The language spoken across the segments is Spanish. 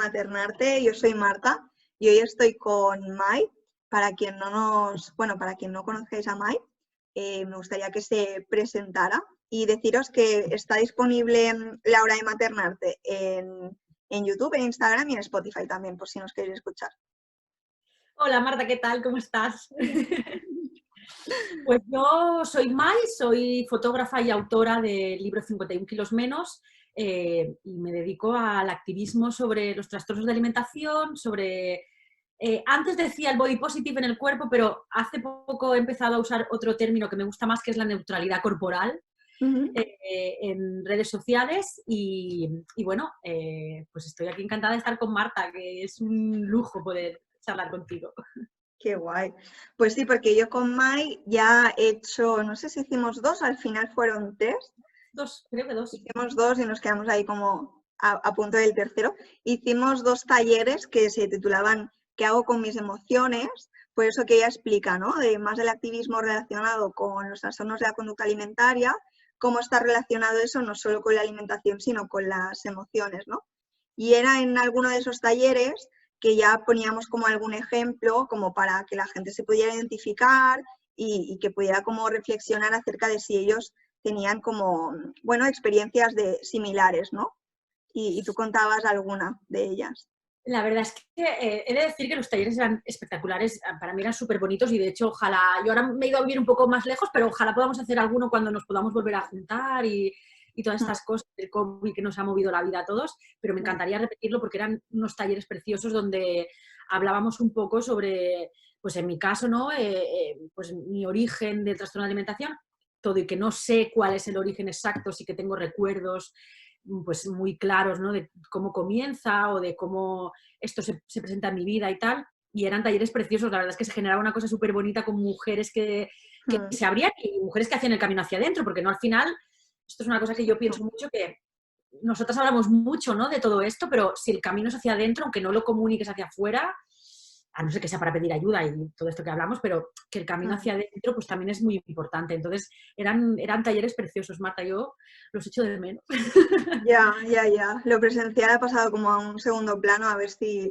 Maternarte. Yo soy Marta y hoy estoy con Mai. Para quien para quien no conozcáis a Mai, me gustaría que se presentara y deciros que está disponible en La Hora de Maternarte en YouTube, en Instagram y en Spotify también, por si nos queréis escuchar. Hola Marta, ¿qué tal? ¿Cómo estás? Pues yo soy Mai, soy fotógrafa y autora del libro 51 kilos menos y me dedico al activismo sobre los trastornos de alimentación, antes decía el body positive en el cuerpo, pero hace poco he empezado a usar otro término que me gusta más, que es la neutralidad corporal en redes sociales y bueno, pues estoy aquí encantada de estar con Marta, que es un lujo poder charlar contigo. Qué guay. Pues sí, porque yo con Mai ya he hecho, no sé si hicimos 2, al final fueron 3. Creo que 2. Hicimos 2 y nos quedamos ahí como a punto del tercero. Hicimos 2 talleres que se titulaban ¿Qué hago con mis emociones? Por eso que ella explica, ¿no? De más del activismo relacionado con los trastornos de la conducta alimentaria, cómo está relacionado eso no solo con la alimentación, sino con las emociones, ¿no? Y era en alguno de esos talleres que ya poníamos como algún ejemplo, como para que la gente se pudiera identificar y que pudiera como reflexionar acerca de si ellos tenían como, bueno, experiencias similares, ¿no? Y tú contabas alguna de ellas. La verdad es que he de decir que los talleres eran espectaculares, para mí eran súper bonitos y de hecho ojalá, yo ahora me he ido a vivir un poco más lejos, pero ojalá podamos hacer alguno cuando nos podamos volver a juntar y todas estas cosas del COVID que nos ha movido la vida a todos, pero me encantaría repetirlo porque eran unos talleres preciosos donde hablábamos un poco sobre, pues en mi caso, ¿no? Pues mi origen del trastorno de alimentación, todo y que no sé cuál es el origen exacto, sí que tengo recuerdos pues muy claros, ¿no? De cómo comienza o de cómo esto se presenta en mi vida y tal. Y eran talleres preciosos, la verdad es que se generaba una cosa súper bonita con mujeres que se abrían y mujeres que hacían el camino hacia adentro, porque no al final, esto es una cosa que yo pienso mucho, que nosotras hablamos mucho, ¿no? De todo esto, pero si el camino es hacia adentro, aunque no lo comuniques hacia afuera, a no ser que sea para pedir ayuda y todo esto que hablamos, pero que el camino hacia adentro pues también es muy importante. Entonces eran talleres preciosos, Marta, yo los echo de menos. Ya. Lo presencial ha pasado como a un segundo plano, a ver si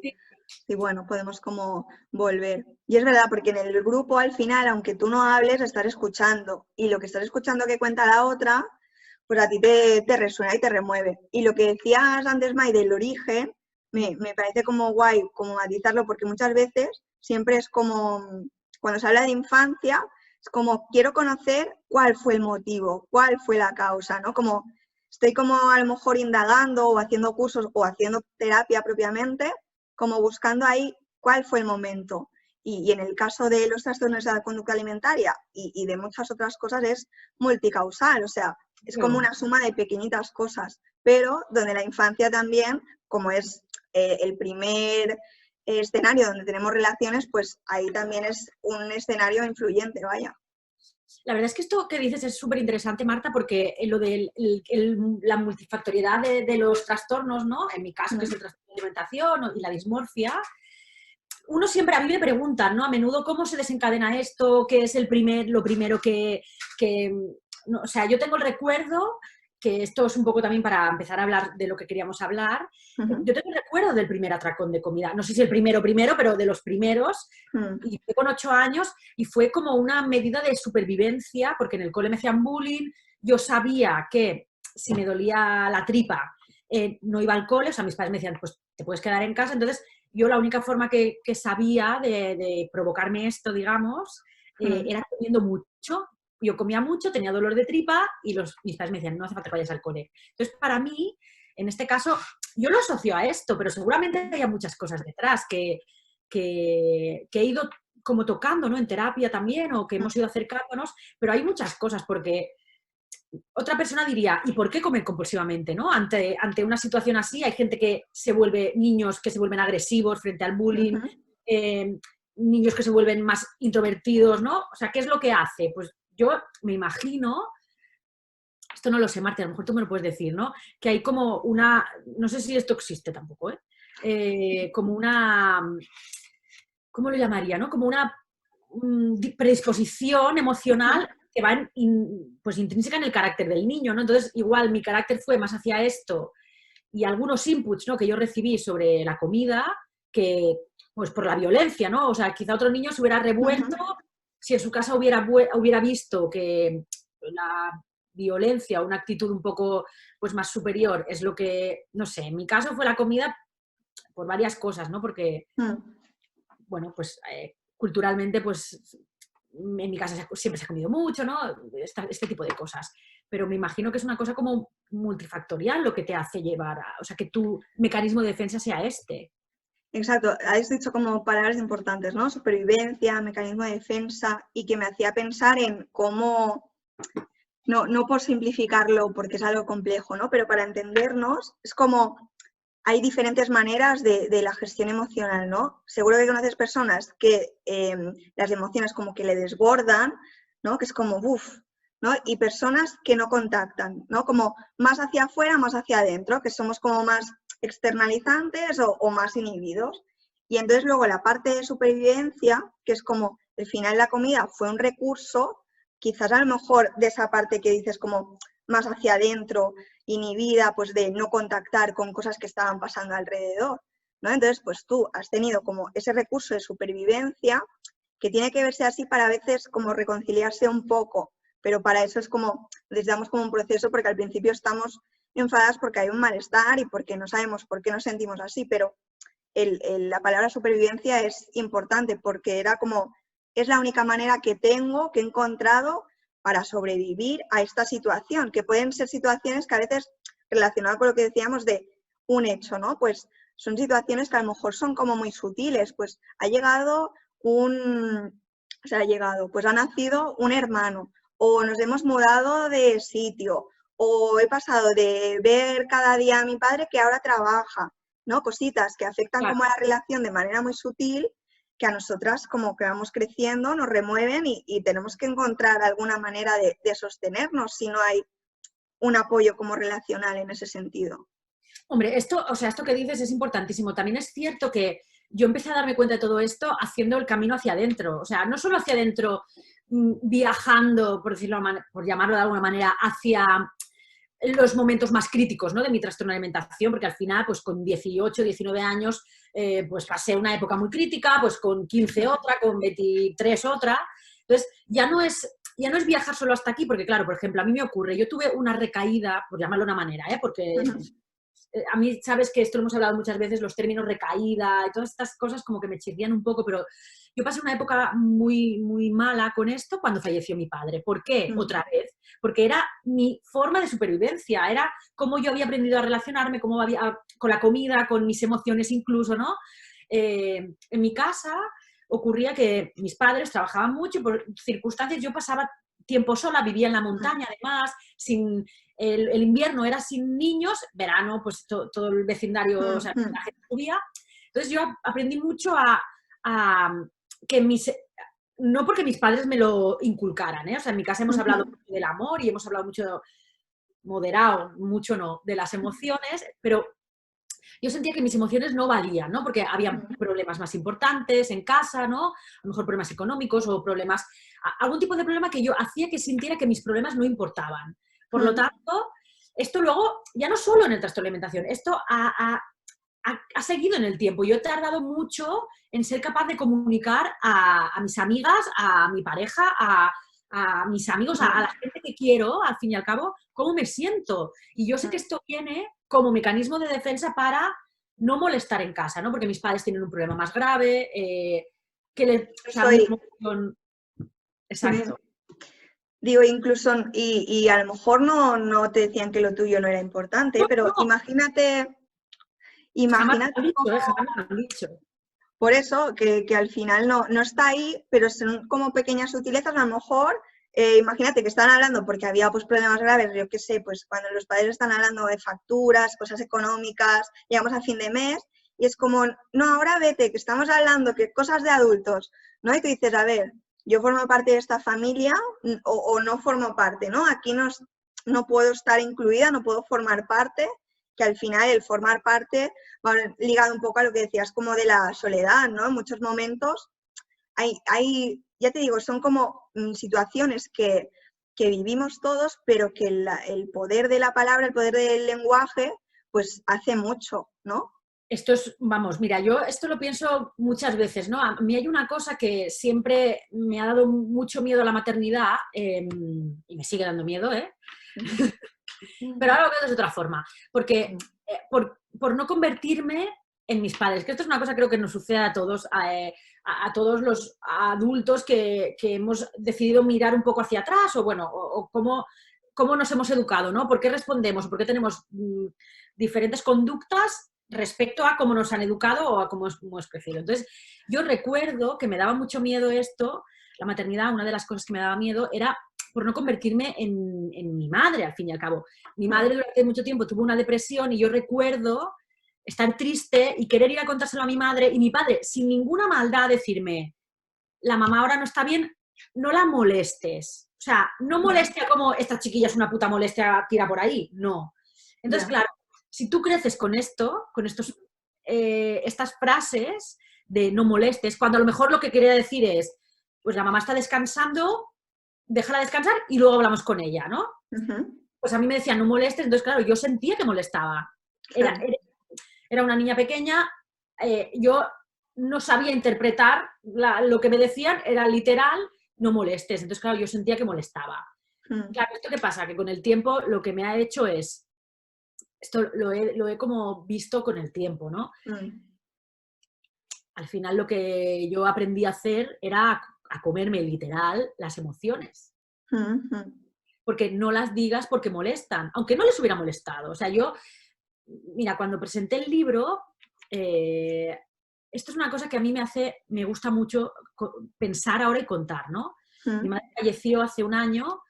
bueno, podemos como volver. Y es verdad, porque en el grupo al final, aunque tú no hables, estás escuchando. Y lo que estás escuchando que cuenta la otra, pues a ti te resuena y te remueve. Y lo que decías antes, May, del origen, me parece como guay, como matizarlo, porque muchas veces siempre es como, cuando se habla de infancia, es como quiero conocer cuál fue el motivo, cuál fue la causa, ¿no? Como estoy como a lo mejor indagando o haciendo cursos o haciendo terapia propiamente, como buscando ahí cuál fue el momento. Y en el caso de los trastornos de la conducta alimentaria y de muchas otras cosas es multicausal, o sea, es como una suma de pequeñitas cosas, pero donde la infancia también, como es el primer escenario donde tenemos relaciones, pues ahí también es un escenario influyente, vaya. La verdad es que esto que dices es súper interesante, Marta, porque lo de la multifactoriedad de los trastornos, ¿no? En mi caso, que es el trastorno de alimentación y la dismorfia, uno siempre, a mí me preguntan, ¿no? A menudo, ¿cómo se desencadena esto? ¿Qué es lo primero no, o sea, yo tengo el recuerdo, que esto es un poco también para empezar a hablar de lo que queríamos hablar, yo tengo el recuerdo del primer atracón de comida, no sé si el primero, pero de los primeros, y fue con 8 años, y fue como una medida de supervivencia, porque en el cole me hacían bullying, yo sabía que si me dolía la tripa, no iba al cole, o sea, mis padres me decían, pues te puedes quedar en casa, entonces yo la única forma que sabía de provocarme esto, digamos, era comiendo mucho. Yo comía mucho, tenía dolor de tripa y mis padres me decían, no hace falta que vayas al cole. Entonces, para mí, en este caso, yo lo asocio a esto, pero seguramente hay muchas cosas detrás que he ido como tocando, ¿no? En terapia también, o que hemos ido acercándonos, pero hay muchas cosas, porque otra persona diría, ¿y por qué comer compulsivamente? ¿No? Ante una situación así, hay gente que niños que se vuelven agresivos frente al bullying, niños que se vuelven más introvertidos, ¿no? O sea, ¿qué es lo que hace? Pues yo me imagino, esto no lo sé, Marta, a lo mejor tú me lo puedes decir, ¿no? Que hay como no sé si esto existe tampoco, como una, ¿cómo lo llamaría? ¿No? Como una predisposición emocional que va pues intrínseca en el carácter del niño, ¿no? Entonces, igual mi carácter fue más hacia esto y algunos inputs, ¿no?, que yo recibí sobre la comida, que pues por la violencia, ¿no? O sea, quizá otro niño se hubiera revuelto si en su casa hubiera visto que la violencia, una actitud un poco pues, más superior es lo que, no sé, en mi caso fue la comida por varias cosas, ¿no? Porque, bueno, pues culturalmente, pues en mi casa siempre se ha comido mucho, ¿no? Este tipo de cosas. Pero me imagino que es una cosa como multifactorial lo que te hace llevar o sea, que tu mecanismo de defensa sea este. Exacto, habéis dicho como palabras importantes, ¿no? Supervivencia, mecanismo de defensa, y que me hacía pensar en cómo, no por simplificarlo porque es algo complejo, ¿no? Pero para entendernos, es como hay diferentes maneras de la gestión emocional, ¿no? Seguro que conoces personas que las emociones como que le desbordan, ¿no? Que es como, uff, ¿no? Y personas que no contactan, ¿no? Como más hacia afuera, más hacia adentro, que somos como más externalizantes o más inhibidos. Y entonces luego la parte de supervivencia, que es como al final la comida fue un recurso, quizás a lo mejor de esa parte que dices como más hacia adentro, inhibida, pues de no contactar con cosas que estaban pasando alrededor, ¿no? Entonces, pues tú has tenido como ese recurso de supervivencia que tiene que verse así para a veces como reconciliarse un poco, pero para eso es como, necesitamos como un proceso porque al principio estamos enfadadas porque hay un malestar y porque no sabemos por qué nos sentimos así, pero la palabra supervivencia es importante porque era como, es la única manera que tengo, que he encontrado para sobrevivir a esta situación, que pueden ser situaciones que a veces, relacionadas con lo que decíamos de un hecho, ¿no? Pues son situaciones que a lo mejor son como muy sutiles, pues ha nacido un hermano, o nos hemos mudado de sitio, o he pasado de ver cada día a mi padre que ahora trabaja, ¿no? Cositas que afectan como a la relación de manera muy sutil, que a nosotras como que vamos creciendo nos remueven y tenemos que encontrar alguna manera de sostenernos si no hay un apoyo como relacional en ese sentido. Hombre, esto que dices es importantísimo. También es cierto que yo empecé a darme cuenta de todo esto haciendo el camino hacia adentro. O sea, no solo hacia adentro, viajando, por decirlo, por llamarlo de alguna manera, hacia los momentos más críticos, ¿no?, de mi trastorno de alimentación, porque al final, pues con 18, 19 años, pues pasé una época muy crítica, pues con 15 otra, con 23 otra. Entonces, ya no es viajar solo hasta aquí, porque claro, por ejemplo, a mí me ocurre, yo tuve una recaída, por llamarlo de una manera, porque a mí, sabes que esto lo hemos hablado muchas veces, los términos recaída y todas estas cosas como que me chirrían un poco, pero yo pasé una época muy, muy mala con esto cuando falleció mi padre. ¿Por qué? Otra vez. Porque era mi forma de supervivencia, era cómo yo había aprendido a relacionarme, cómo con la comida, con mis emociones incluso, ¿no? En mi casa ocurría que mis padres trabajaban mucho y por circunstancias yo pasaba tiempo sola, vivía en la montaña además, el invierno era sin niños, verano pues todo el vecindario, o sea, la gente subía. Entonces yo aprendí mucho a que no porque mis padres me lo inculcaran, ¿eh? O sea, en mi casa hemos hablado mucho del amor y hemos hablado mucho, moderado, mucho no, de las emociones, pero yo sentía que mis emociones no valían, ¿no? Porque había problemas más importantes en casa, ¿no? A lo mejor problemas económicos o problemas, algún tipo de problema que yo hacía que sintiera que mis problemas no importaban. Por lo tanto, esto luego, ya no solo en el trastorno de alimentación, esto ha seguido en el tiempo. Yo he tardado mucho en ser capaz de comunicar a mis amigas, a mi pareja, a mis amigos, a la gente que quiero, al fin y al cabo, cómo me siento. Y yo sé que esto viene como mecanismo de defensa para no molestar en casa, ¿no? Porque mis padres tienen un problema más grave, o sea, una emoción... Exacto. Digo, incluso, y a lo mejor no te decían que lo tuyo no era importante, pero imagínate Jamás me lo han dicho. Por eso, que al final no está ahí, pero son como pequeñas sutilezas, a lo mejor, imagínate que están hablando, porque había pues problemas graves, yo qué sé, pues cuando los padres están hablando de facturas, cosas económicas, llegamos a fin de mes, y es como, no, ahora vete, que estamos hablando, que cosas de adultos, ¿no? Y tú dices, a ver, yo formo parte de esta familia o no formo parte, ¿no? Aquí no puedo estar incluida, no puedo formar parte, que al final el formar parte va ligado un poco a lo que decías como de la soledad, ¿no? En muchos momentos ya te digo, son como situaciones que vivimos todos, pero que el poder de la palabra, el poder del lenguaje, pues hace mucho, ¿no? Esto es, vamos, mira, yo esto lo pienso muchas veces, ¿no? A mí hay una cosa que siempre me ha dado mucho miedo a la maternidad, y me sigue dando miedo, ¿eh? Pero ahora lo veo de otra forma, porque por no convertirme en mis padres, que esto es una cosa que creo que nos sucede a todos, a todos los adultos que hemos decidido mirar un poco hacia atrás, o bueno, o cómo nos hemos educado, ¿no? ¿Por qué respondemos? ¿Por qué tenemos diferentes conductas respecto a cómo nos han educado o a cómo hemos crecido? Entonces, yo recuerdo que me daba mucho miedo esto, la maternidad, una de las cosas que me daba miedo era por no convertirme en mi madre, al fin y al cabo. Mi madre durante mucho tiempo tuvo una depresión y yo recuerdo estar triste y querer ir a contárselo a mi madre, y mi padre, sin ninguna maldad, decirme, la mamá ahora no está bien, no la molestes. O sea, no molestia como esta chiquilla es una puta molestia, tira por ahí. No. Entonces, claro, si tú creces con esto, con estas frases de no molestes, cuando a lo mejor lo que quería decir es, pues la mamá está descansando, déjala descansar y luego hablamos con ella, ¿no? Pues a mí me decían, no molestes, entonces, claro, yo sentía que molestaba. Era una niña pequeña, yo no sabía interpretar lo que me decían, era literal, no molestes. Entonces, claro, yo sentía que molestaba. Claro, ¿esto qué pasa? Que con el tiempo lo que me ha hecho es, esto lo he como visto con el tiempo, ¿no? Al final lo que yo aprendí a hacer era a comerme literal las emociones. Porque no las digas porque molestan, aunque no les hubiera molestado. O sea, yo, mira, cuando presenté el libro, esto es una cosa que a mí me gusta mucho pensar ahora y contar, ¿no? Mi madre falleció hace un año,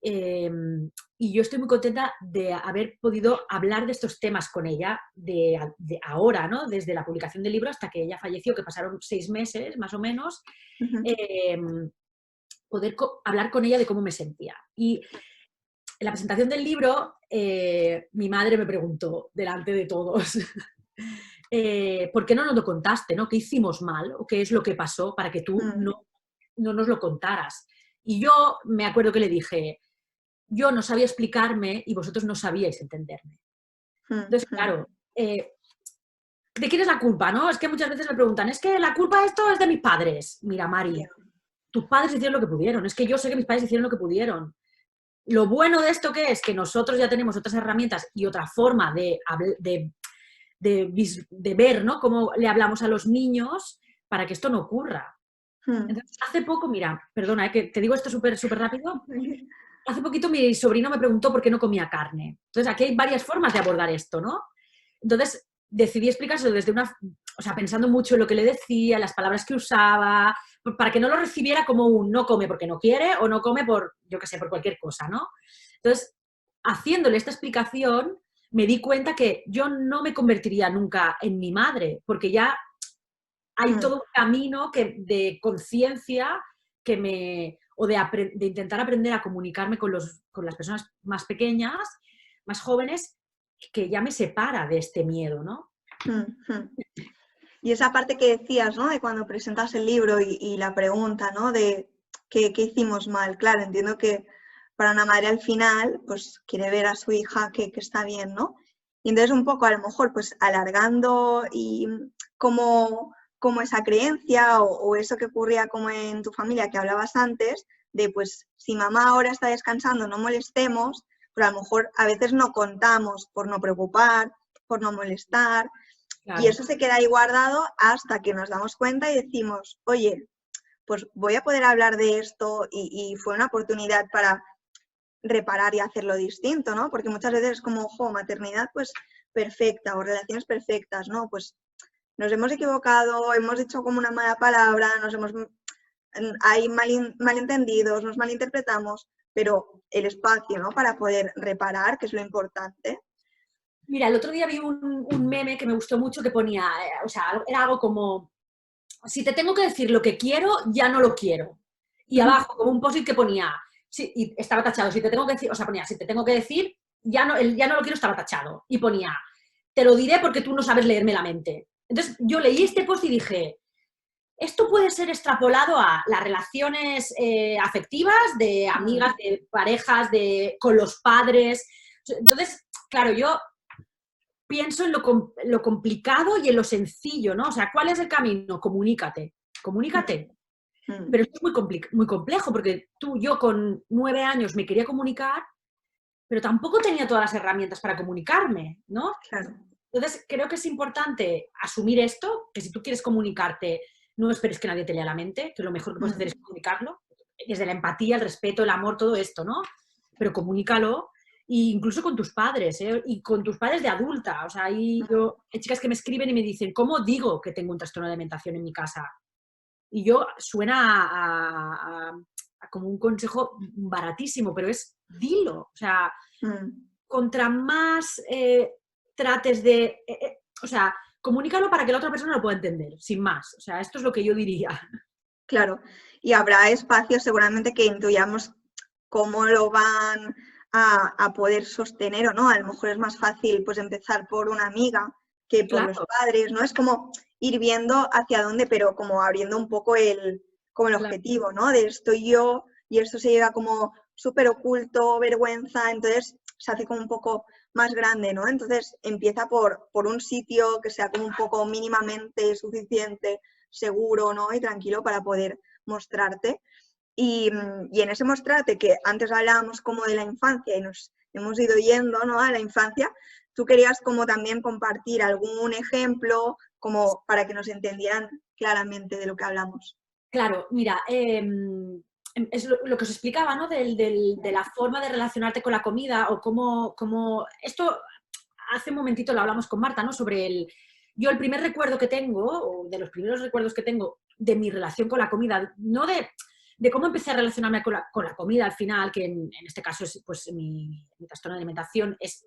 y yo estoy muy contenta de haber podido hablar de estos temas con ella de ahora, ¿no? Desde la publicación del libro hasta que ella falleció, que pasaron 6 meses más o menos, poder hablar con ella de cómo me sentía. Y en la presentación del libro, mi madre me preguntó, delante de todos, ¿por qué no nos lo contaste? ¿No? ¿Qué hicimos mal? ¿O qué es lo que pasó para que tú no nos lo contaras? Y yo me acuerdo que le dije, yo no sabía explicarme y vosotros no sabíais entenderme. Entonces, claro, ¿de quién es la culpa, no? Es que muchas veces me preguntan, es que la culpa de esto es de mis padres. Mira, Mari, tus padres hicieron lo que pudieron. Es que yo sé que mis padres hicieron lo que pudieron. Lo bueno de esto que es que nosotros ya tenemos otras herramientas y otra forma de ver, ¿no? Cómo le hablamos a los niños para que esto no ocurra. Entonces, hace poco, mira, perdona, que te digo esto súper rápido. Hace poquito mi sobrino me preguntó por qué no comía carne. Entonces, aquí hay varias formas de abordar esto, ¿no? Entonces, decidí explicárselo desde pensando mucho en lo que le decía, las palabras que usaba, para que no lo recibiera como un no come porque no quiere o no come por, yo qué sé, por cualquier cosa, ¿no? Entonces, haciéndole esta explicación, me di cuenta que yo no me convertiría nunca en mi madre, porque ya hay todo un camino de conciencia o de intentar aprender a comunicarme con las personas más pequeñas, más jóvenes, que ya me separa de este miedo, ¿no? Y esa parte que decías, ¿no? De cuando presentas el libro y la pregunta, ¿no? De qué hicimos mal. Claro, entiendo que para una madre al final, pues quiere ver a su hija que está bien, ¿no? Y entonces un poco a lo mejor pues alargando y como esa creencia o eso que ocurría como en tu familia que hablabas antes, de pues si mamá ahora está descansando, no molestemos, pero a lo mejor a veces no contamos por no preocupar, por no molestar, claro. Y eso se queda ahí guardado hasta que nos damos cuenta y decimos, oye, pues voy a poder hablar de esto y fue una oportunidad para reparar y hacerlo distinto, ¿no? Porque muchas veces es como, ojo, maternidad pues perfecta o relaciones perfectas, ¿no? Pues nos hemos equivocado, hemos dicho como una mala palabra, hay malentendidos, nos malinterpretamos, pero el espacio, ¿no? Para poder reparar, que es lo importante. Mira, el otro día vi un meme que me gustó mucho que ponía, era algo como, si te tengo que decir lo que quiero, ya no lo quiero. Y abajo, como un post-it que ponía, sí, y estaba tachado, si te tengo que decir, ponía, si te tengo que decir, ya no lo quiero, estaba tachado. Y ponía, te lo diré porque tú no sabes leerme la mente. Entonces, yo leí este post y dije, esto puede ser extrapolado a las relaciones afectivas, de amigas, de parejas, con los padres. Entonces, claro, yo pienso en lo complicado y en lo sencillo, ¿no? O sea, ¿cuál es el camino? Comunícate. Pero esto es muy complejo porque yo con 9 años me quería comunicar, pero tampoco tenía todas las herramientas para comunicarme, ¿no? Claro. Entonces, creo que es importante asumir esto, que si tú quieres comunicarte, no esperes que nadie te lea la mente, que lo mejor que puedes hacer es comunicarlo, desde la empatía, el respeto, el amor, todo esto, ¿no? Pero comunícalo, e incluso con tus padres, ¿eh? Y con tus padres de adulta. O sea, hay chicas que me escriben y me dicen, ¿cómo digo que tengo un trastorno de alimentación en mi casa? Y suena a como un consejo baratísimo, pero es dilo. O sea, contra más trates de... o sea, comunícalo para que la otra persona lo pueda entender, sin más. O sea, esto es lo que yo diría. Claro, y habrá espacios seguramente que intuyamos cómo lo van a poder sostener o no. A lo mejor es más fácil pues empezar por una amiga que por los padres, ¿no? Es como ir viendo hacia dónde, pero como abriendo un poco el objetivo, ¿no? De estoy yo y esto se llega como súper oculto, vergüenza, entonces se hace como un poco más grande, ¿no? Entonces empieza por un sitio que sea como un poco mínimamente suficiente, seguro, ¿no? Y tranquilo para poder mostrarte. Y en ese mostrarte, que antes hablábamos como de la infancia y nos hemos ido yendo, ¿no? A la infancia, tú querías como también compartir algún ejemplo como para que nos entendieran claramente de lo que hablamos. Claro, mira, es lo que os explicaba, ¿no? De la forma de relacionarte con la comida o cómo... Esto hace un momentito lo hablamos con Marta, ¿no? Sobre yo el primer recuerdo que tengo, o de los primeros recuerdos que tengo de mi relación con la comida, no de cómo empecé a relacionarme con la comida al final, que en este caso es pues mi trastorno de alimentación es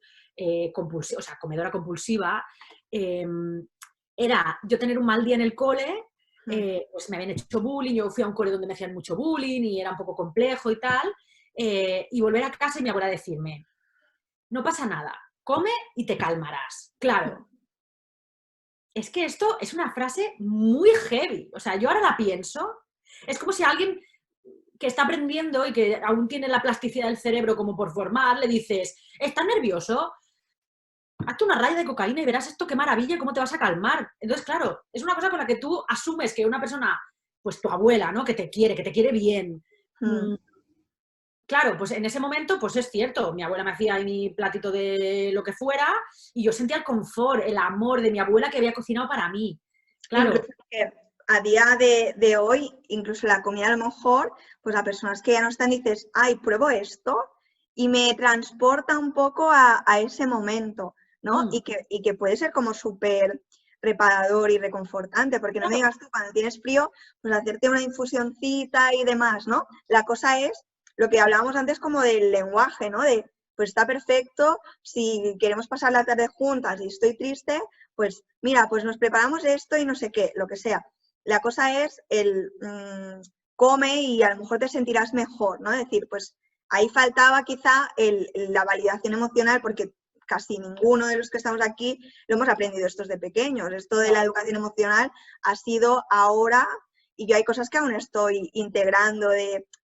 compulsiva, o sea, comedora compulsiva, era yo tener un mal día en el cole. Pues me habían hecho bullying, yo fui a un cole donde me hacían mucho bullying y era un poco complejo y tal, y volver a casa y mi abuela decirme, no pasa nada, come y te calmarás. Claro, es que esto es una frase muy heavy, o sea, yo ahora la pienso, es como si alguien que está aprendiendo y que aún tiene la plasticidad del cerebro como por formar, le dices, ¿estás nervioso? Hazte una raya de cocaína y verás esto qué maravilla, cómo te vas a calmar. Entonces, claro, es una cosa con la que tú asumes que una persona, pues tu abuela, ¿no? Que te quiere bien. Claro, pues en ese momento, pues es cierto, mi abuela me hacía mi platito de lo que fuera y yo sentía el confort, el amor de mi abuela que había cocinado para mí. Claro. Incluso que a día de hoy, incluso la comida a lo mejor, pues a personas que ya no están dices, ay, pruebo esto y me transporta un poco a ese momento, ¿no? Y que puede ser como súper reparador y reconfortante, porque no me digas tú, cuando tienes frío, pues hacerte una infusioncita y demás, ¿no? La cosa es lo que hablábamos antes como del lenguaje, ¿no? De, pues está perfecto, si queremos pasar la tarde juntas y estoy triste, pues mira, pues nos preparamos esto y no sé qué, lo que sea. La cosa es el come y a lo mejor te sentirás mejor, ¿no? Es decir, pues ahí faltaba quizá la validación emocional porque casi ninguno de los que estamos aquí lo hemos aprendido estos de pequeños. Esto de la educación emocional ha sido ahora y yo hay cosas que aún estoy integrando,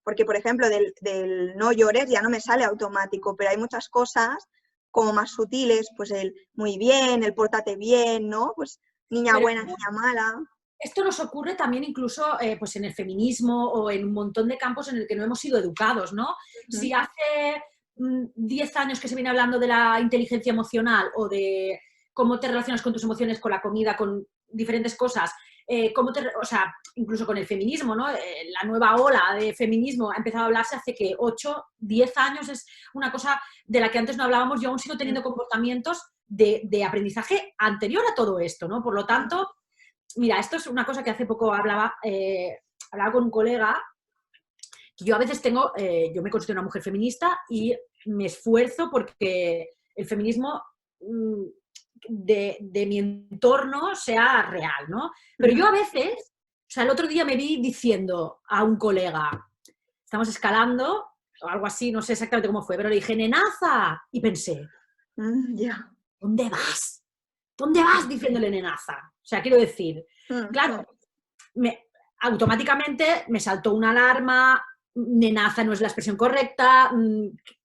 porque por ejemplo del no llores ya no me sale automático, pero hay muchas cosas como más sutiles, pues el muy bien, el pórtate bien, ¿no? Pues niña buena, niña mala. Esto nos ocurre también incluso pues en el feminismo o en un montón de campos en el que no hemos sido educados, ¿no? Si hace 10 años que se viene hablando de la inteligencia emocional o de cómo te relacionas con tus emociones, con la comida, con diferentes cosas, o sea, incluso con el feminismo, ¿no? La nueva ola de feminismo ha empezado a hablarse hace que 8, 10 años, es una cosa de la que antes no hablábamos, yo aún sigo teniendo comportamientos de aprendizaje anterior a todo esto, ¿no? Por lo tanto, mira, esto es una cosa que hace poco hablaba con un colega, que yo a veces yo me considero una mujer feminista y me esfuerzo porque el feminismo de mi entorno sea real, ¿no? Pero yo a veces, o sea, el otro día me vi diciendo a un colega, estamos escalando, o algo así, no sé exactamente cómo fue, pero le dije, nenaza, y pensé, ¿dónde vas? ¿Dónde vas diciéndole nenaza? O sea, quiero decir, claro, automáticamente me saltó una alarma, nenaza no es la expresión correcta,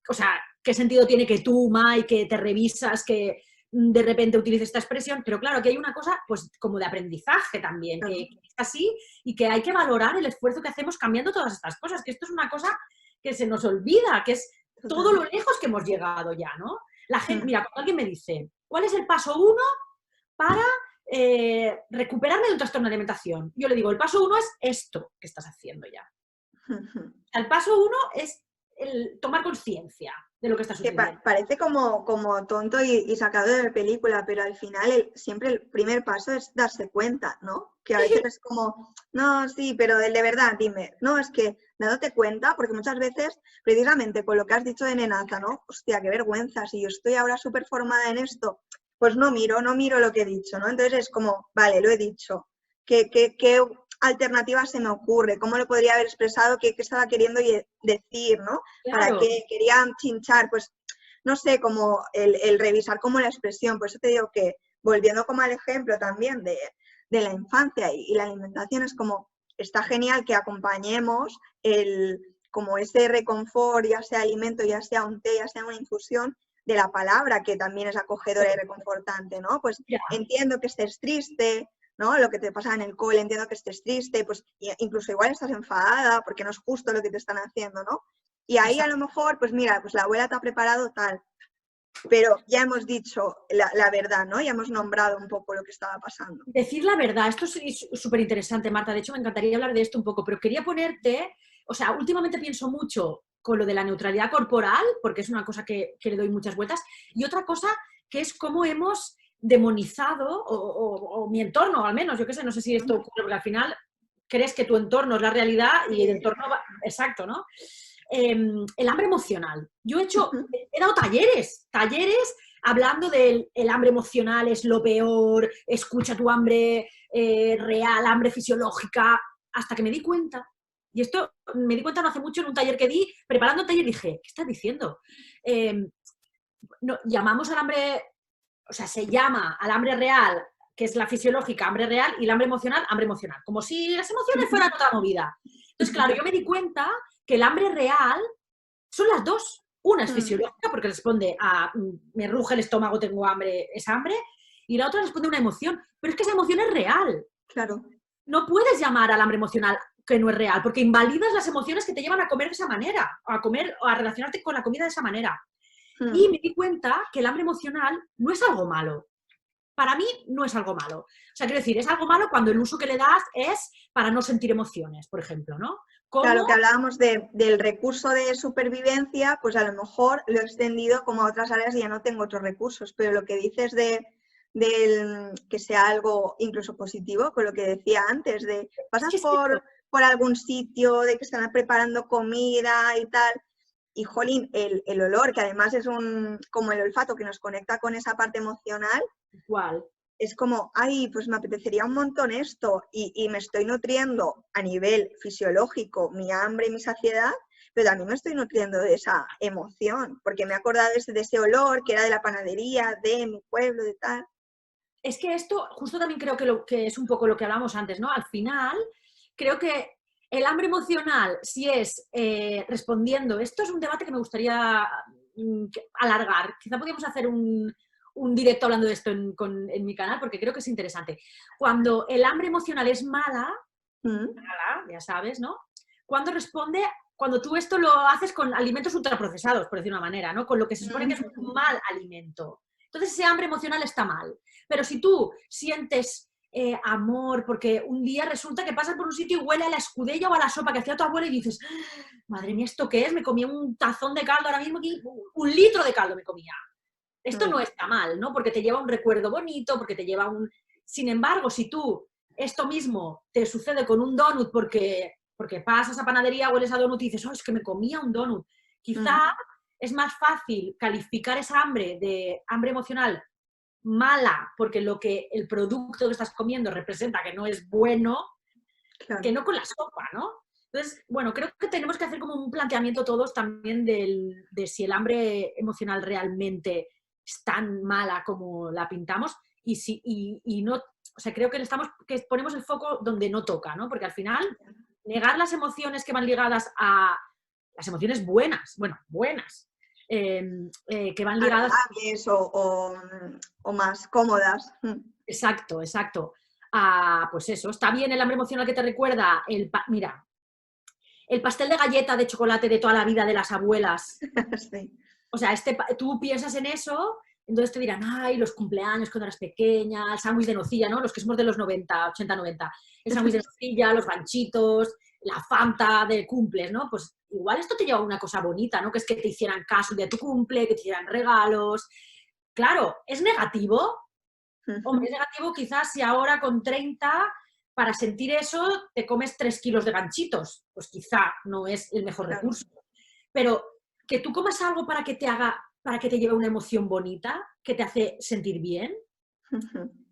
o sea, ¿qué sentido tiene que tú, Mai, que te revisas, que de repente utilice esta expresión, pero claro, que hay una cosa pues como de aprendizaje también, que es así y que hay que valorar el esfuerzo que hacemos cambiando todas estas cosas, que esto es una cosa que se nos olvida, que es todo lo lejos que hemos llegado ya, ¿no? La gente, mira, cuando alguien me dice, ¿cuál es el paso 1 para recuperarme de un trastorno de alimentación? Yo le digo, el paso 1 es esto que estás haciendo ya. El paso 1 es el tomar conciencia de lo que está sucediendo. Que parece como tonto y sacado de la película, pero al final siempre el primer paso es darse cuenta, ¿no? Que a veces es como, no, sí, pero de verdad, dime, no, es que dándote cuenta, porque muchas veces, precisamente con lo que has dicho de nenaza, ¿no? Hostia, qué vergüenza, si yo estoy ahora súper formada en esto, pues no miro lo que he dicho, ¿no? Entonces es como, vale, lo he dicho, ¿qué alternativa se me ocurre? ¿Cómo lo podría haber expresado? ¿Qué estaba queriendo decir, ¿no? Claro. ¿Para qué quería chinchar? Pues no sé, como el revisar como la expresión. Por eso te digo que, volviendo como al ejemplo también de la infancia y la alimentación, es como, está genial que acompañemos como ese reconfort, ya sea alimento, ya sea un té, ya sea una infusión, de la palabra, que también es acogedora y reconfortante, ¿no? Pues entiendo que estés triste, ¿no? Lo que te pasa en el cole, entiendo que estés triste, pues incluso igual estás enfadada porque no es justo lo que te están haciendo, ¿no? Y ahí a lo mejor, pues mira, pues la abuela te ha preparado tal, pero ya hemos dicho la verdad, ¿no? Ya hemos nombrado un poco lo que estaba pasando. Decir la verdad, esto es súper interesante, Marta, de hecho me encantaría hablar de esto un poco, pero quería ponerte, o sea, últimamente pienso mucho con lo de la neutralidad corporal, porque es una cosa que le doy muchas vueltas, y otra cosa que es cómo hemos demonizado, o mi entorno al menos, yo qué sé, no sé si esto ocurre, porque al final crees que tu entorno es la realidad y el entorno va, exacto, ¿no? El hambre emocional. Yo he dado talleres hablando del hambre emocional es lo peor, escucha tu hambre real, hambre fisiológica, hasta que me di cuenta. Y esto me di cuenta no hace mucho en un taller que di, preparando el taller dije, ¿qué estás diciendo? No, llamamos al hambre, o sea, se llama al hambre real, que es la fisiológica, hambre real, y el hambre emocional, como si las emociones fueran otra movida. Entonces, claro, yo me di cuenta que el hambre real son las dos. Una es fisiológica, porque responde a me ruge el estómago, tengo hambre, es hambre, y la otra responde a una emoción. Pero es que esa emoción es real. Claro. No puedes llamar al hambre emocional que no es real, porque invalidas las emociones que te llevan a comer de esa manera, a comer o a relacionarte con la comida de esa manera. Y me di cuenta que el hambre emocional no es algo malo. Para mí no es algo malo. O sea, quiero decir, es algo malo cuando el uso que le das es para no sentir emociones, por ejemplo, ¿no? Claro, que hablábamos del recurso de supervivencia, pues a lo mejor lo he extendido como a otras áreas y ya no tengo otros recursos, pero lo que dices del que sea algo incluso positivo, con lo que decía antes, de pasas por algún sitio, de que están preparando comida y tal, y jolín, el olor, que además es como el olfato que nos conecta con esa parte emocional. ¿Cuál? Es como, ay, pues me apetecería un montón esto y me estoy nutriendo a nivel fisiológico mi hambre y mi saciedad, pero también me estoy nutriendo de esa emoción, porque me he acordado de ese olor que era de la panadería, de mi pueblo, de tal. Es que esto, justo también creo que es un poco lo que hablamos antes, ¿no? Al final, creo que el hambre emocional, si es respondiendo, esto es un debate que me gustaría alargar. Quizá podríamos hacer un directo hablando de esto en mi canal, porque creo que es interesante. Cuando el hambre emocional es mala, ya sabes, ¿no? Cuando tú esto lo haces con alimentos ultraprocesados, por decir una manera, ¿no? Con lo que se supone que es un mal alimento. Entonces ese hambre emocional está mal. Pero si tú sientes amor, porque un día resulta que pasas por un sitio y huele a la escudella o a la sopa que hacía tu abuela y dices, madre mía, ¿esto qué es? Me comía un tazón de caldo ahora mismo, un litro de caldo me comía. Esto no está mal, ¿no? Porque te lleva un recuerdo bonito, porque te lleva un... Sin embargo, si tú esto mismo te sucede con un donut porque pasas a panadería, hueles a donut y dices, oh, es que me comía un donut. Quizá es más fácil calificar esa hambre de hambre emocional mala, porque el producto que estás comiendo representa que no es bueno, claro, que no con la sopa, ¿no? Entonces, bueno, creo que tenemos que hacer como un planteamiento todos también de si el hambre emocional realmente es tan mala como la pintamos y no, o sea, creo que ponemos el foco donde no toca, ¿no? Porque al final, negar las emociones que van ligadas a las emociones buenas, bueno, buenas, que van ligadas... agradables o más cómodas. Exacto, exacto. Pues eso, está bien el hambre emocional que te recuerda mira, el pastel de galleta de chocolate de toda la vida de las abuelas. Sí. O sea, tú piensas en eso, entonces te dirán, ay, los cumpleaños cuando eras pequeña, el sándwich de nocilla, ¿no? Los que somos de los 90, 80, 90. El sándwich de nocilla, los ganchitos, la Fanta de cumples, ¿no? Pues igual esto te lleva a una cosa bonita, ¿no? Que es que te hicieran caso el día de tu cumple, que te hicieran regalos. Claro, ¿es negativo? Hombre, es negativo quizás si ahora con 30, para sentir eso, te comes 3 kilos de ganchitos. Pues quizá no es el mejor recurso. Pero que tú comas algo para que te lleve una emoción bonita, que te hace sentir bien.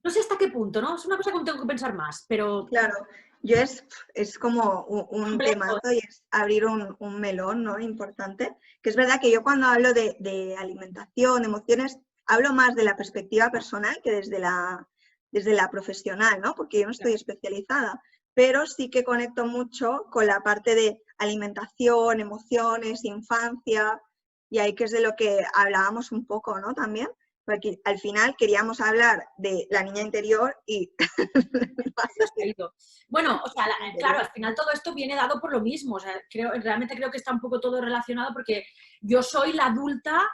No sé hasta qué punto, ¿no? Es una cosa que tengo que pensar más, pero... Claro, es como un temazo y es abrir un melón, ¿no? Importante. Que es verdad que yo cuando hablo de alimentación, emociones, hablo más de la perspectiva personal que desde la profesional, ¿no? Porque yo no estoy especializada, pero sí que conecto mucho con la parte de alimentación, emociones, infancia, y ahí que es de lo que hablábamos un poco, ¿no? También, porque al final queríamos hablar de la niña interior y... Bueno, o sea, claro, al final todo esto viene dado por lo mismo, o sea, realmente creo que está un poco todo relacionado porque yo soy la adulta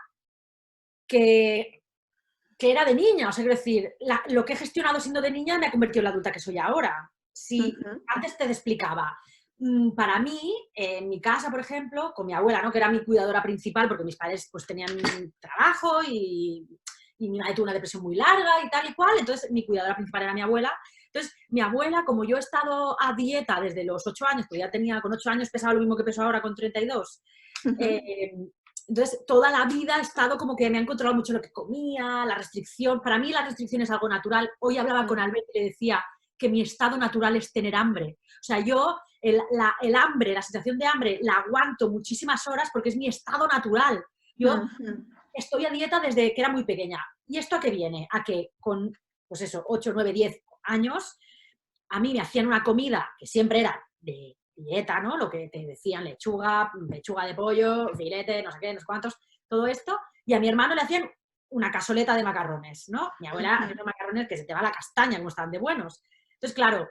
que era de niña, o sea, quiero decir, lo que he gestionado siendo de niña me ha convertido en la adulta que soy ahora. Si antes te explicaba, para mí, en mi casa, por ejemplo, con mi abuela, ¿no? Que era mi cuidadora principal, porque mis padres pues tenían trabajo y mi madre tuvo una depresión muy larga y tal y cual, entonces mi cuidadora principal era mi abuela. Entonces, mi abuela, como yo he estado a dieta desde los 8 años, porque ya tenía, con 8 años pesaba lo mismo que peso ahora con 32, entonces, toda la vida he estado como que me ha controlado mucho lo que comía, la restricción. Para mí la restricción es algo natural. Hoy hablaba con Albert y le decía que mi estado natural es tener hambre. O sea, yo el hambre, la sensación de hambre, la aguanto muchísimas horas porque es mi estado natural. Yo estoy a dieta desde que era muy pequeña. ¿Y esto a qué viene? A que con, pues eso, 8, 9, 10 años, a mí me hacían una comida que siempre era de dieta, ¿no? Lo que te decían, lechuga de pollo, filete, no sé qué, no sé cuántos, todo esto, y a mi hermano le hacían una casoleta de macarrones, ¿no? Mi abuela hacía unos macarrones que se te va la castaña, como estaban de buenos. Entonces, claro,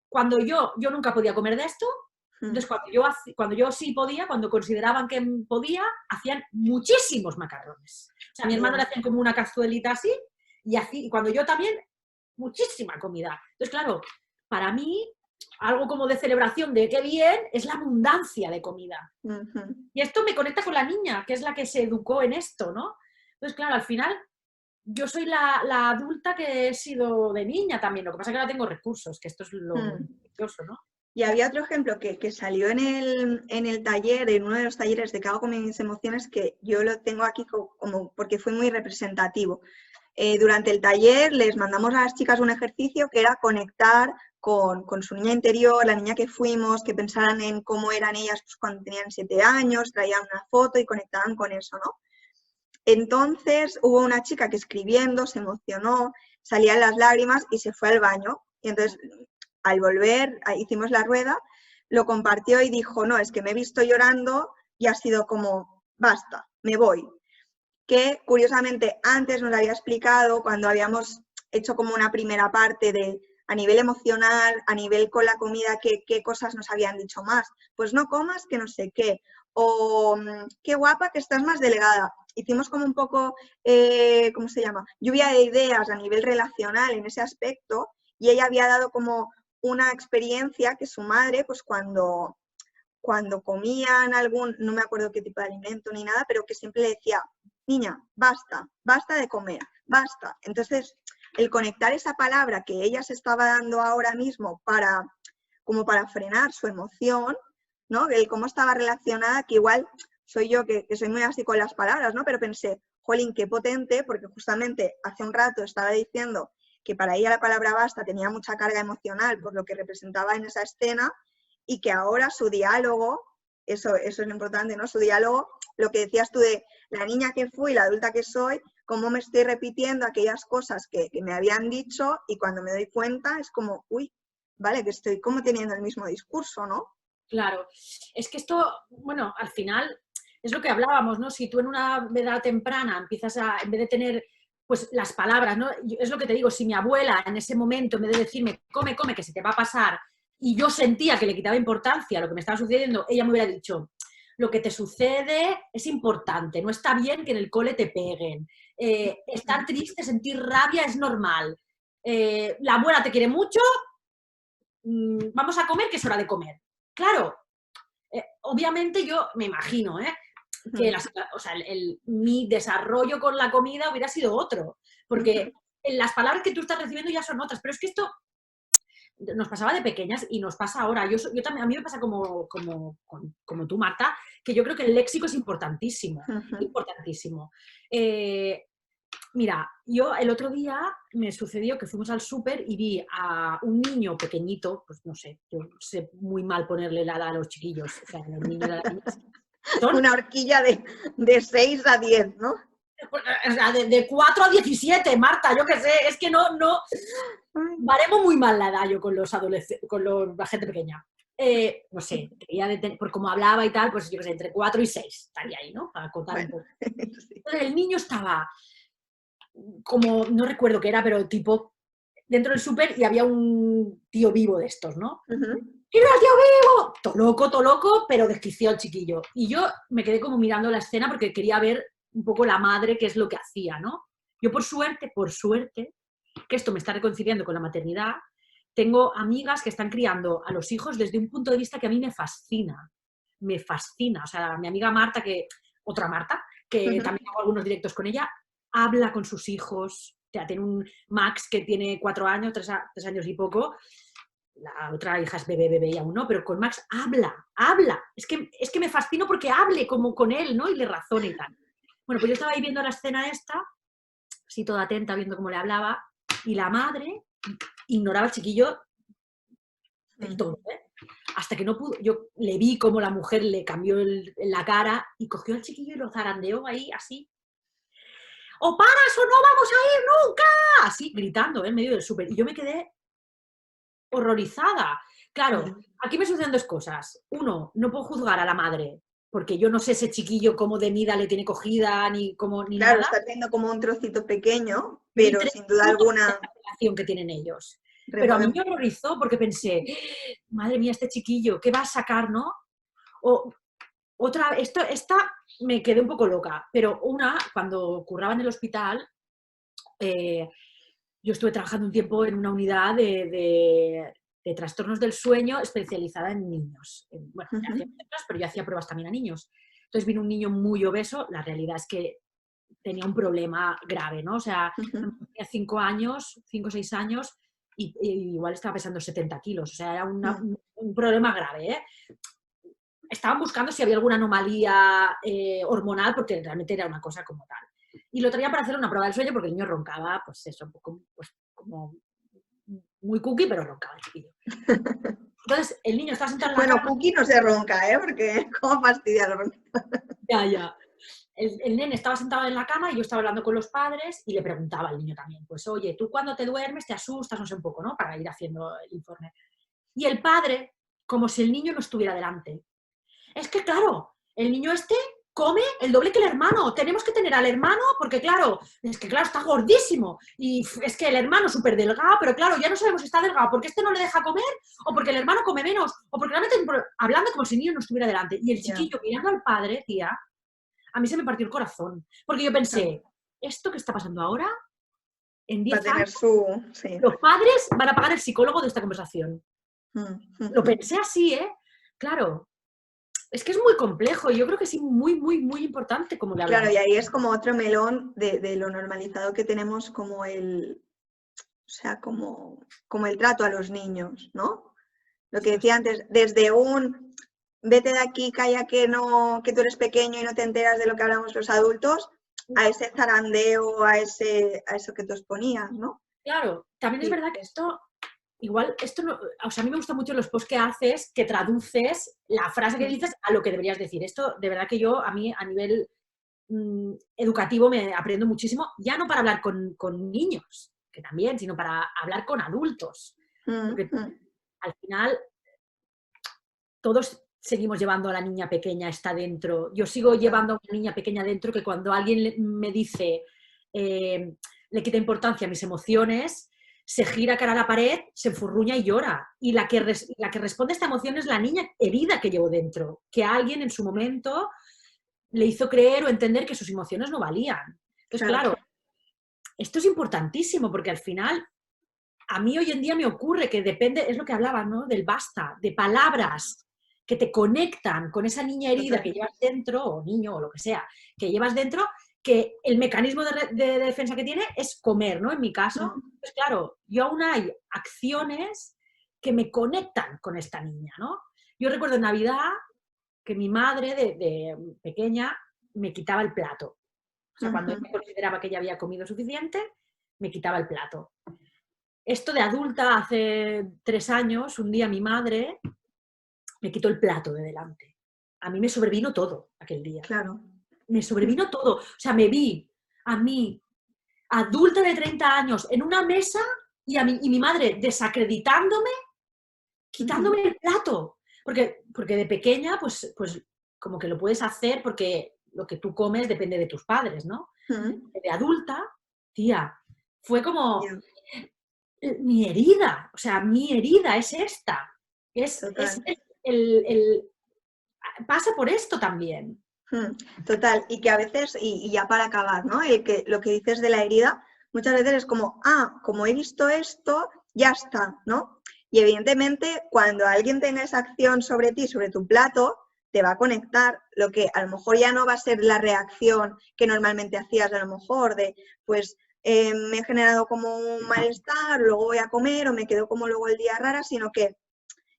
cuando yo nunca podía comer de esto, entonces cuando yo sí podía, cuando consideraban que podía, hacían muchísimos macarrones. O sea, a mi hermano le hacían como una cazuelita así, y cuando yo también, muchísima comida. Entonces, claro, para mí, algo como de celebración de qué bien, es la abundancia de comida. Y esto me conecta con la niña, que es la que se educó en esto, ¿no? Entonces, claro, al final, yo soy la adulta que he sido de niña también, lo que pasa es que ahora tengo recursos, que esto es lo curioso, ¿no? Y había otro ejemplo que salió en el taller, en uno de los talleres de qué hago con mis emociones, que yo lo tengo aquí como porque fue muy representativo. Durante el taller les mandamos a las chicas un ejercicio que era conectar con su niña interior, la niña que fuimos, que pensaran en cómo eran ellas pues, cuando tenían 7 años, traían una foto y conectaban con eso, ¿no? Entonces hubo una chica que escribiendo se emocionó, salían las lágrimas y se fue al baño. Y entonces al volver, hicimos la rueda, lo compartió y dijo, no, es que me he visto llorando y ha sido como, basta, me voy. Que curiosamente antes nos había explicado cuando habíamos hecho como una primera parte de a nivel emocional, a nivel con la comida, qué cosas nos habían dicho más. Pues no comas que no sé qué. O qué guapa que estás más delgada. Hicimos como un poco, ¿cómo se llama? Lluvia de ideas a nivel relacional en ese aspecto y ella había dado como una experiencia que su madre, pues cuando comían algún, no me acuerdo qué tipo de alimento ni nada, pero que siempre le decía, niña, basta, basta de comer, basta. Entonces, el conectar esa palabra que ella se estaba dando ahora mismo como para frenar su emoción, ¿no? El cómo estaba relacionada, que igual soy yo que soy muy así con las palabras, ¿no? Pero pensé, jolín, qué potente, porque justamente hace un rato estaba diciendo que para ella la palabra basta tenía mucha carga emocional por lo que representaba en esa escena y que ahora su diálogo, eso es lo importante, ¿no? Su diálogo, lo que decías tú de la niña que fui, la adulta que soy, cómo me estoy repitiendo aquellas cosas que me habían dicho y cuando me doy cuenta es como, uy, vale, que estoy como teniendo el mismo discurso, ¿no? Claro, es que esto, bueno, al final es lo que hablábamos, ¿no? Si tú en una edad temprana empiezas a, en vez de tener pues las palabras, ¿no? Es lo que te digo, si mi abuela en ese momento, en vez de decirme, come, come, que se te va a pasar, y yo sentía que le quitaba importancia a lo que me estaba sucediendo, ella me hubiera dicho, lo que te sucede es importante, no está bien que en el cole te peguen, estar triste, sentir rabia es normal, la abuela te quiere mucho, vamos a comer, que es hora de comer. Claro, obviamente yo me imagino, que o sea, mi desarrollo con la comida hubiera sido otro, porque las palabras que tú estás recibiendo ya son otras, pero es que esto nos pasaba de pequeñas y nos pasa ahora. Yo también, a mí me pasa como tú, Marta, que yo creo que el léxico es importantísimo, importantísimo. Mira, yo el otro día me sucedió que fuimos al súper y vi a un niño pequeñito, pues no sé, yo sé muy mal ponerle la edad a los chiquillos, o sea, los niños de la son una horquilla de 6 a 10, ¿no? O sea, de 4 a 17, Marta, yo qué sé, es que no, varemos muy mal la edad yo con los adolescentes, la gente pequeña. No sé, por cómo hablaba y tal, pues yo qué sé, entre 4 y 6 estaría ahí, ¿no? Para acotar un poco. Sí. Entonces el niño estaba como, no recuerdo qué era, pero tipo, dentro del súper y había un tío vivo de estos, ¿no? ¡Mira el tío vivo! Todo loco, pero desquició al chiquillo. Y yo me quedé como mirando la escena porque quería ver un poco la madre qué es lo que hacía, ¿no? Yo por suerte, que esto me está reconciliando con la maternidad, tengo amigas que están criando a los hijos desde un punto de vista que a mí me fascina. Me fascina. O sea, mi amiga Marta, otra Marta, que también hago algunos directos con ella, habla con sus hijos. O sea, tiene un Max que tiene 4 años, 3 años y poco. La otra hija es bebé y aún no, pero con Max habla. Es que me fascino porque hable como con él, ¿no? Y le razone y tal. Bueno, pues yo estaba ahí viendo la escena esta, así toda atenta, viendo cómo le hablaba, y la madre ignoraba al chiquillo del todo, hasta que no pudo. Yo le vi cómo la mujer le cambió la cara y cogió al chiquillo y lo zarandeó ahí, así. ¡O paras o no vamos a ir nunca! Así, gritando en medio del súper. Y yo me quedé horrorizada. Claro, aquí me suceden 2 cosas. Uno, no puedo juzgar a la madre, porque yo no sé ese chiquillo cómo de mida le tiene cogida, ni cómo, ni claro, nada. está viendo como un trocito pequeño, pero sin duda alguna... La relación que tienen ellos. Pero a mí me horrorizó porque pensé, madre mía, este chiquillo, ¿qué va a sacar, no? Esta me quedé un poco loca, pero cuando curraba en el hospital, yo estuve trabajando un tiempo en una unidad de trastornos del sueño especializada en niños. Bueno, pero yo hacía pruebas también a niños. Entonces vino un niño muy obeso, la realidad es que tenía un problema grave, ¿no? O sea, tenía 5 o 6 años, y igual estaba pesando 70 kilos, o sea, era un problema grave, ¿eh? Estaban buscando si había alguna anomalía hormonal, porque realmente era una cosa como tal. Y lo traía para hacer una prueba del sueño porque el niño roncaba, pues eso, un poco, pues, como muy cookie, pero roncaba el chiquillo. Entonces, el niño estaba sentado en la cama. Bueno, cookie no se ronca, ¿eh? Porque cómo fastidia la ronca. Ya. El nene estaba sentado en la cama y yo estaba hablando con los padres y le preguntaba al niño también, pues oye, tú cuando te duermes te asustas, no sé, un poco, ¿no? Para ir haciendo el informe. Y el padre, como si el niño no estuviera delante. Es que claro, el niño este come el doble que el hermano. Tenemos que tener al hermano porque claro, está gordísimo. Y es que el hermano es súper delgado, pero claro, ya no sabemos si está delgado porque este no le deja comer o porque el hermano come menos o porque realmente hablando como si el niño no estuviera delante. Y el chiquillo mirando al padre, tía, a mí se me partió el corazón. Porque yo pensé, esto que está pasando ahora, en 10 años, los padres van a pagar el psicólogo de esta conversación. Lo pensé así, ¿eh? Claro. Es que es muy complejo y yo creo que sí, muy, muy, muy importante como le hablamos. Claro, y ahí es como otro melón de lo normalizado que tenemos como como el trato a los niños, ¿no? Lo que decía antes, desde un vete de aquí, calla que tú eres pequeño y no te enteras de lo que hablamos los adultos, a ese zarandeo, a eso que tú exponías, ¿no? Claro, también es verdad que esto no, o sea, a mí me gustan mucho los posts que haces, que traduces la frase que dices a lo que deberías decir. Esto, de verdad que a mí, a nivel educativo, me aprendo muchísimo, ya no para hablar con niños, que también, sino para hablar con adultos. Porque al final, todos seguimos llevando a la niña pequeña, está dentro. Yo sigo llevando a una niña pequeña dentro que cuando alguien me dice, le quita importancia a mis emociones, se gira cara a la pared, se enfurruña y llora. Y la que responde a esta emoción es la niña herida que llevo dentro, que alguien en su momento le hizo creer o entender que sus emociones no valían. Entonces, claro, esto es importantísimo porque al final, a mí hoy en día me ocurre que depende, es lo que hablaba, ¿no? Del basta, de palabras que te conectan con esa niña herida que llevas dentro, o niño, o lo que sea, que llevas dentro, que el mecanismo de defensa que tiene es comer, ¿no? En mi caso, pues claro, yo aún hay acciones que me conectan con esta niña, ¿no? Yo recuerdo en Navidad que mi madre de pequeña me quitaba el plato. O sea, cuando yo consideraba que ya había comido suficiente, me quitaba el plato. Esto de adulta, hace 3 años, un día mi madre me quitó el plato de delante. A mí me sobrevino todo aquel día. Claro. Me sobrevino todo. O sea, me vi a mí, adulta de 30 años, en una mesa y mi madre desacreditándome, quitándome el plato. Porque de pequeña, pues como que lo puedes hacer porque lo que tú comes depende de tus padres, ¿no? De adulta, tía, fue como mi herida. O sea, mi herida es esta. Pasa por esto también. Total, y que a veces, y ya para acabar, ¿no? Lo que dices de la herida, muchas veces es como, como he visto esto, ya está, ¿no? Y evidentemente, cuando alguien tenga esa acción sobre ti, sobre tu plato, te va a conectar, lo que a lo mejor ya no va a ser la reacción que normalmente hacías, a lo mejor de, pues, me he generado como un malestar, luego voy a comer o me quedo como luego el día rara, sino que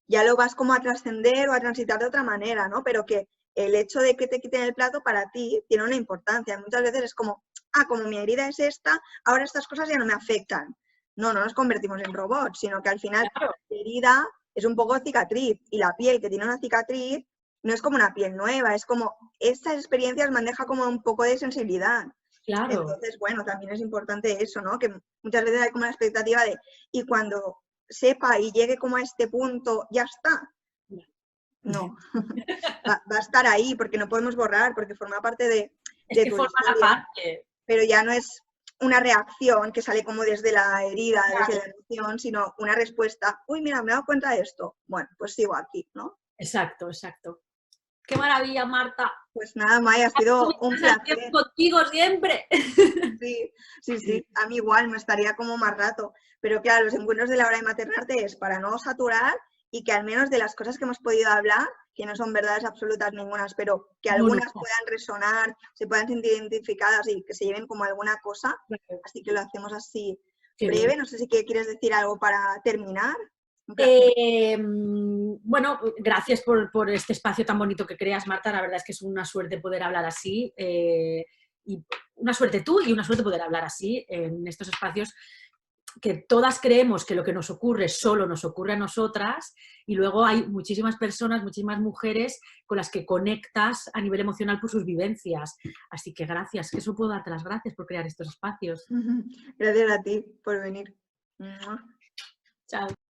ya lo vas como a trascender o a transitar de otra manera, ¿no? Pero que el hecho de que te quiten el plato para ti tiene una importancia. Muchas veces es como, como mi herida es esta, ahora estas cosas ya no me afectan. No nos convertimos en robots, sino que al final la herida es un poco cicatriz y la piel que tiene una cicatriz no es como una piel nueva, es como, estas experiencias me han dejado como un poco de sensibilidad. Claro. Entonces, bueno, también es importante eso, ¿no? Que muchas veces hay como la expectativa de, y cuando sepa y llegue como a este punto, ya está. No, va a estar ahí porque no podemos borrar, porque forma parte de que tu forma historia, la parte. Pero ya no es una reacción que sale como desde la herida, desde la emoción, sino una respuesta. Uy, mira, me he dado cuenta de esto. Bueno, pues sigo aquí, ¿no? Exacto. ¡Qué maravilla, Marta! Pues nada, Maya, ha sido un placer. Contigo siempre. Sí, a mí igual, me estaría como más rato. Pero claro, los encuentros de la hora de maternarte es para no saturar y que al menos de las cosas que hemos podido hablar, que no son verdades absolutas ningunas, pero que algunas puedan resonar, se puedan sentir identificadas y que se lleven como alguna cosa. Así que lo hacemos así breve. No sé si quieres decir algo para terminar. Bueno, gracias por este espacio tan bonito que creas, Marta. La verdad es que es una suerte poder hablar así. Y una suerte tú y una suerte poder hablar así en estos espacios que todas creemos que lo que nos ocurre solo nos ocurre a nosotras y luego hay muchísimas personas, muchísimas mujeres con las que conectas a nivel emocional por sus vivencias. Así que gracias, que eso puedo darte las gracias por crear estos espacios. Gracias a ti por venir. Chao.